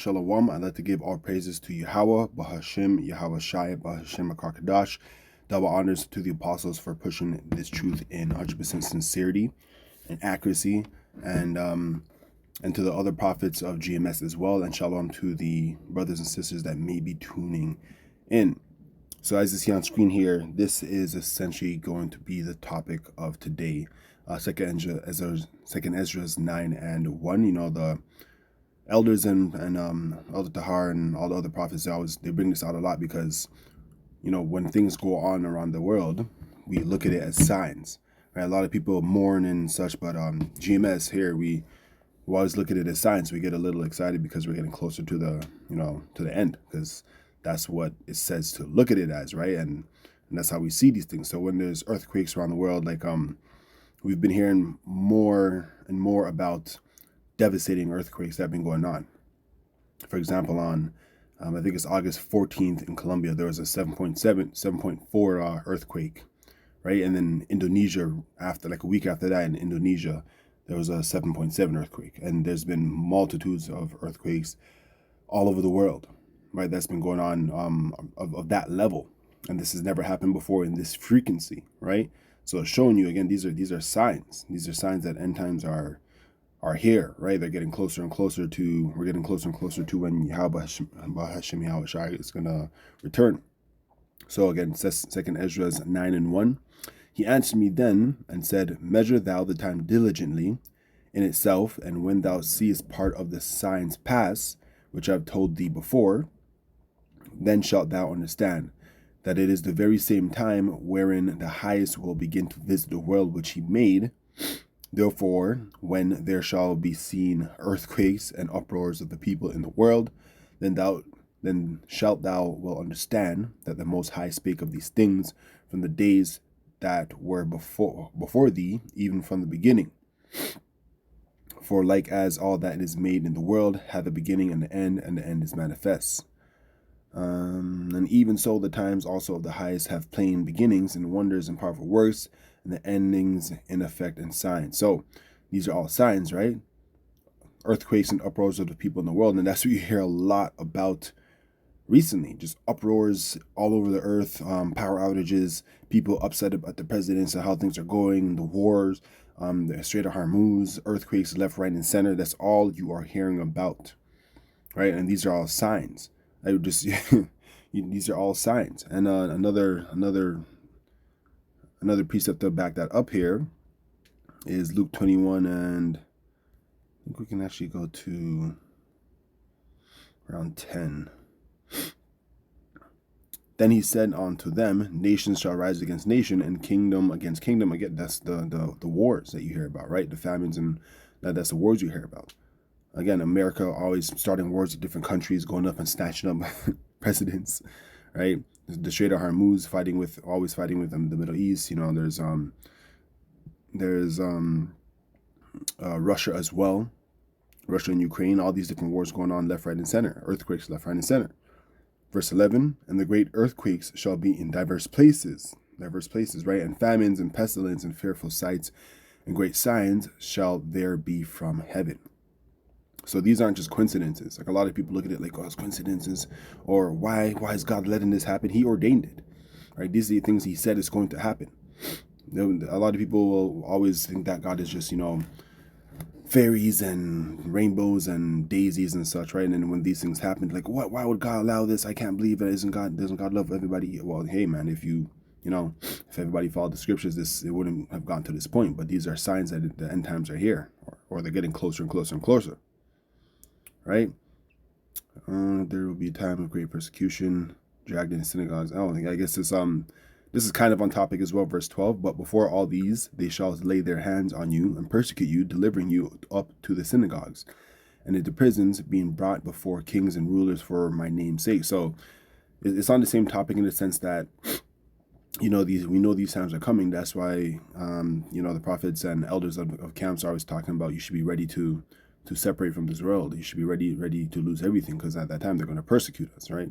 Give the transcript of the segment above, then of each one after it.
Shalom. I'd like to give all praises to Yahweh, Bahashim, Yahweh Shai, Bahashim Akakadash. Double honors to the apostles for pushing this truth in 100% sincerity and accuracy, and to the other prophets of GMS as well. And shalom to the brothers and sisters that may be tuning in. So as you see on screen here, this is essentially going to be the topic of today. Second Ezra's 9 and 1. You know, the elders and Elder Tahar and all the other prophets, they bring this out a lot because, you know, when things go on around the world, we look at it as signs, right? A lot of people mourn and such, but GMS here, we always look at it as signs. We get a little excited because we're getting closer to the, to the end, because that's what it says to look at it as, right? And that's how we see these things. So when there's earthquakes around the world, like we've been hearing more and more about devastating earthquakes that have been going on. For example, on I think it's August 14th in Colombia, there was a 7.4 earthquake, right? And then Indonesia, after like a week after that in Indonesia, there was a 7.7 earthquake. And there's been multitudes of earthquakes all over the world, right? That's been going on of that level. And this has never happened before in this frequency, right? So it's showing you, again, these are signs. These are signs that end times are here, right? They're getting closer and closer to, we're getting closer and closer to when Yahweh Hashem Yahweh Shai is going to return. So again, it says 2 Ezra's 9 and 1. He answered me then and said, measure thou the time diligently in itself, and when thou seest part of the signs pass, which I have told thee before, then shalt thou understand that it is the very same time wherein the highest will begin to visit the world which he made. Therefore, when there shall be seen earthquakes and uproars of the people in the world, then shalt thou will understand that the Most High spake of these things from the days that were before thee, even from the beginning. For like as all that is made in the world hath a beginning and the end is manifest. And even so, the times also of the highest have plain beginnings and wonders and powerful works, and the endings in effect and signs. So these are all signs, right? Earthquakes and uproars of the people in the world. And that's what you hear a lot about recently. Just uproars all over the earth, power outages, people upset about the presidents and how things are going, the wars, the Strait of Hormuz, earthquakes left, right, and center. That's all you are hearing about, right? And these are all signs. I would just these are all signs. And another precept to back that up here is Luke 21, and I think we can actually go to around 10. Then he said unto them, nations shall rise against nation and kingdom against kingdom. Again, that's the wars that you hear about, right? The famines, and that's the wars you hear about. Again, America always starting wars with different countries, going up and snatching up presidents, right? The Strait of Hormuz always fighting with the Middle East. You know, there's Russia as well, Russia and Ukraine. All these different wars going on left, right, and center. Earthquakes left, right, and center. Verse 11, and the great earthquakes shall be in diverse places, right? And famines and pestilence and fearful sights and great signs shall there be from heaven. So these aren't just coincidences. Like a lot of people look at it like, oh, it's coincidences, or why is God letting this happen? He ordained it, right? These are the things he said is going to happen. A lot of people will always think that God is just, fairies and rainbows and daisies and such, right? And then when these things happen, like, what? Why would God allow this? I can't believe it. Doesn't God love everybody? Well, hey, man, if if everybody followed the scriptures, it wouldn't have gone to this point. But these are signs that the end times are here, or they're getting closer and closer and closer. Right? There will be a time of great persecution, dragged into synagogues. Oh, I guess this is kind of on topic as well, verse 12. But before all these, they shall lay their hands on you and persecute you, delivering you up to the synagogues and into prisons, being brought before kings and rulers for my name's sake. So it's on the same topic in the sense that, we know these times are coming. That's why, the prophets and elders of camps are always talking about you should be ready to separate from this world. You should be ready to lose everything, because at that time they're going to persecute us, right?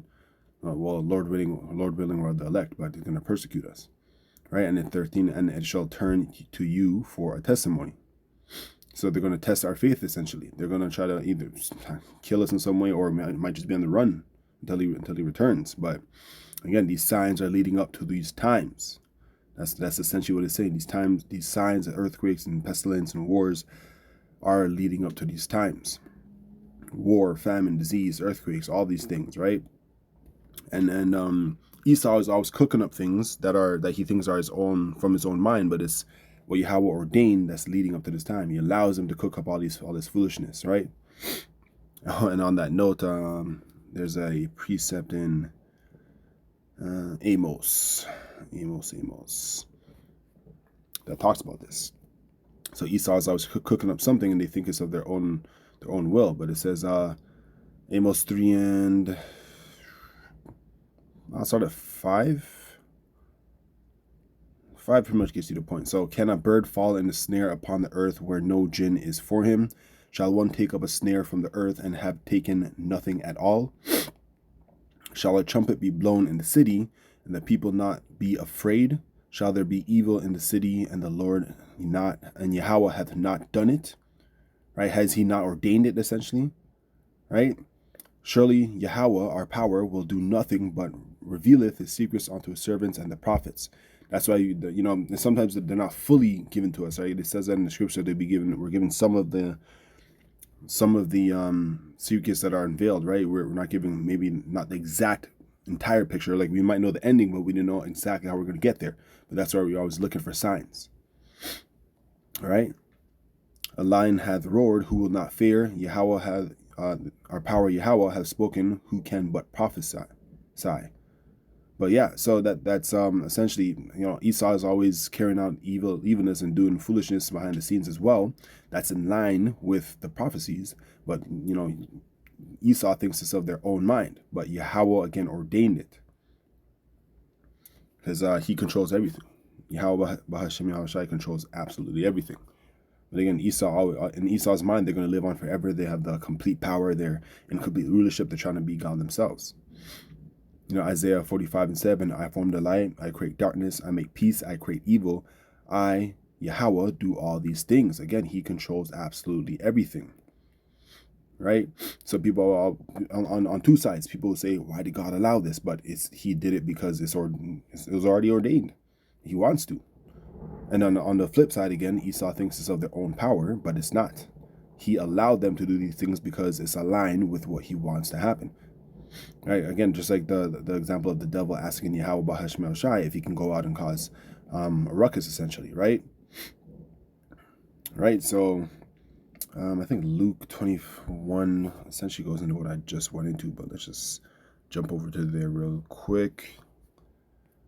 Well, Lord willing, we're the elect, but they're going to persecute us, right? And in 13, and it shall turn to you for a testimony. So they're going to test our faith, essentially. They're going to try to either kill us in some way, or it might just be on the run until he returns. But again, these signs are leading up to these times. That's essentially what it's saying. These signs of earthquakes and pestilence and wars are leading up to these times. War, famine, disease, earthquakes, all these things, right? And Esau is always cooking up things that he thinks are his own, from his own mind, but it's what Yahweh ordained that's leading up to this time. He allows him to cook up all this foolishness, right? And on that note, there's a precept in Amos that talks about this. So Esau is always cooking up something, and they think it's of their own will. But it says Amos 3 and I'll start at 5. 5 pretty much gets you the point. So, can a bird fall in a snare upon the earth where no jinn is for him? Shall one take up a snare from the earth and have taken nothing at all? Shall a trumpet be blown in the city, and the people not be afraid? Shall there be evil in the city, and the Lord not, and Yahweh hath not done it? Right? Has he not ordained it, essentially? Right? Surely Yahweh, our power, will do nothing but revealeth his secrets unto his servants and the prophets. That's why sometimes they're not fully given to us, right? It says that in the scripture we're given some of the secrets that are unveiled, right? We're not given, maybe not the exact entire picture. Like, we might know the ending, but we didn't know exactly how we're going to get there. But that's why we're always looking for signs. All right. A lion hath roared, who will not fear? Yahweh hath our power. Yahweh hath spoken, who can but prophesy? But yeah, so that's essentially, Esau is always carrying out evilness and doing foolishness behind the scenes as well. That's in line with the prophecies. But Esau thinks it's of their own mind, but Yahweh again ordained it, because he controls everything. Yahweh Bahashem Yahushai controls absolutely everything. But again, in Esau's mind, they're going to live on forever. They have the complete power. They're in complete rulership. They're trying to be God themselves. Isaiah 45:7, I form the light, I create darkness, I make peace, I create evil. I, Yahweh, do all these things. Again, he controls absolutely everything. Right? So people are on two sides. People will say, why did God allow this? But he did it because it was already ordained. He wants to. And on the flip side, again, Esau thinks it's of their own power, but it's not. He allowed them to do these things because it's aligned with what he wants to happen. Right? Again, just like the example of the devil asking Yahweh Bahashem Shai if he can go out and cause a ruckus, essentially, right? Right? So I think Luke 21 essentially goes into what I just went into, but let's just jump over to there real quick.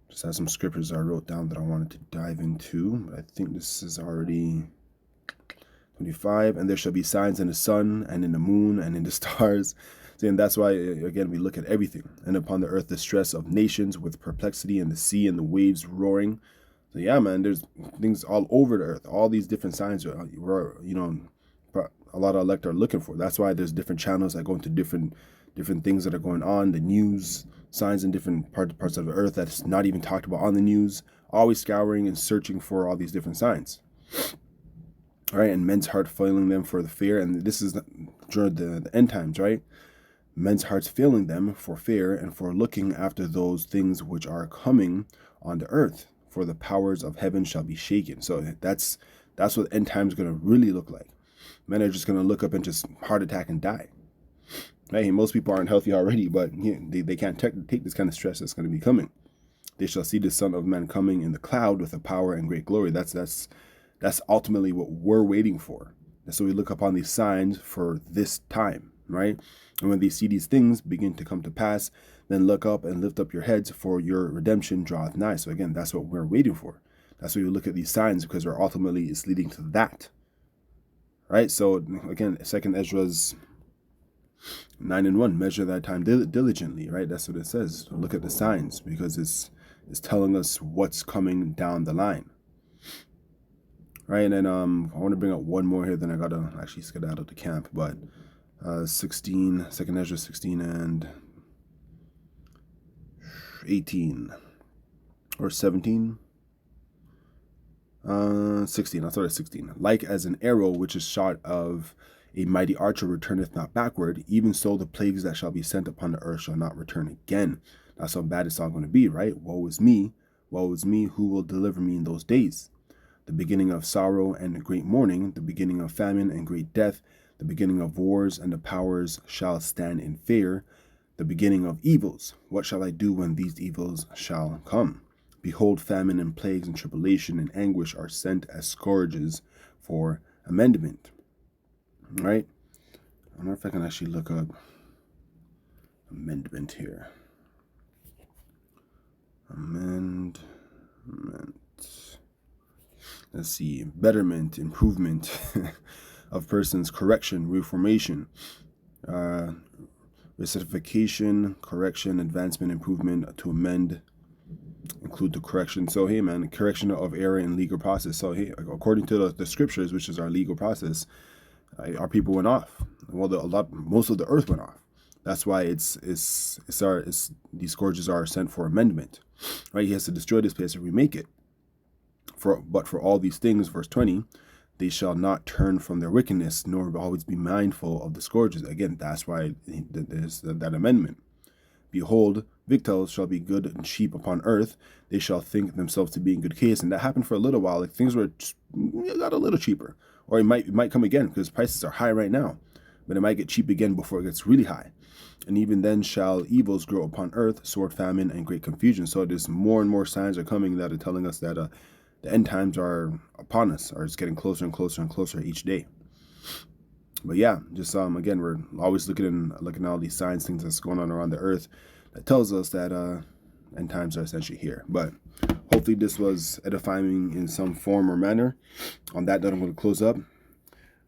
Just have some scriptures I wrote down that I wanted to dive into, but I think this is already 25. And there shall be signs in the sun and in the moon and in the stars. And that's why, again, we look at everything. And upon the earth, the stress of nations with perplexity, and the sea and the waves roaring. So yeah, man, there's things all over the earth. All these different signs are, a lot of elect are looking for. That's why there's different channels that go into different things that are going on. The news, signs in different parts of the earth that's not even talked about on the news. Always scouring and searching for all these different signs. All right, and men's heart failing them for the fear. And this is during the end times, right? Men's hearts failing them for fear and for looking after those things which are coming on the earth, for the powers of heaven shall be shaken. So that's what end times is going to really look like. Men are just going to look up and just heart attack and die. Hey, most people aren't healthy already, but they can't take this kind of stress that's going to be coming. They shall see the Son of Man coming in the cloud with a power and great glory. That's ultimately what we're waiting for. And so we look upon these signs for this time, right? And when they see these things begin to come to pass, then look up and lift up your heads, for your redemption draweth nigh. So again, that's what we're waiting for. That's why you look at these signs, because they're ultimately it's leading to that. Right? So again, 2 Ezra's 9:1, measure that time diligently, right? That's what it says. Look at the signs, because it's telling us what's coming down the line. Right? And then I want to bring up one more here, then I gotta actually skedaddle to camp, but 2 Ezra 16 and 18 or 17. 16. I'll start at 16. Like as an arrow which is shot of a mighty archer returneth not backward, even so the plagues that shall be sent upon the earth shall not return again. That's how bad it's all going to be, right? Woe is me, who will deliver me in those days? The beginning of sorrow and great mourning, the beginning of famine and great death, the beginning of wars, and the powers shall stand in fear, the beginning of evils. What shall I do when these evils shall come? Behold, famine and plagues and tribulation and anguish are sent as scourges for amendment. Right? I wonder if I can actually look up amendment here. Amendment. Let's see. Betterment, improvement of persons, correction, reformation, recertification, correction, advancement, improvement, to amend, include the correction. So, hey, man, correction of error in legal process. So, hey, according to the scriptures, which is our legal process, our people went off. Well, most of the earth went off. That's why these scourges are sent for amendment, right? He has to destroy this place to remake it. But for all these things, verse 20, they shall not turn from their wickedness, nor always be mindful of the scourges. Again, that's why there's that amendment. Behold, victuals shall be good and cheap upon earth. They shall think themselves to be in good case. And that happened for a little while. Like things got a little cheaper. Or it might come again because prices are high right now. But it might get cheap again before it gets really high. And even then shall evils grow upon earth, sword, famine, and great confusion. So there's more and more signs are coming that are telling us that the end times are upon us, or it's getting closer and closer and closer each day. But yeah, just again, we're always looking at all these signs, things that's going on around the earth that tells us that end times are essentially here. But hopefully this was edifying in some form or manner. On that note, I'm going to close up.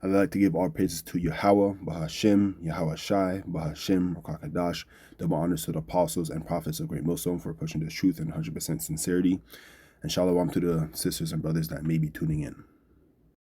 I'd like to give all praises to Yahweh, Bahashim, Yahweh Shai, Bahashim, Rakakadash, double honors to the apostles and prophets of Great Millstone for pushing this truth in 100% sincerity. And shalom to the sisters and brothers that may be tuning in.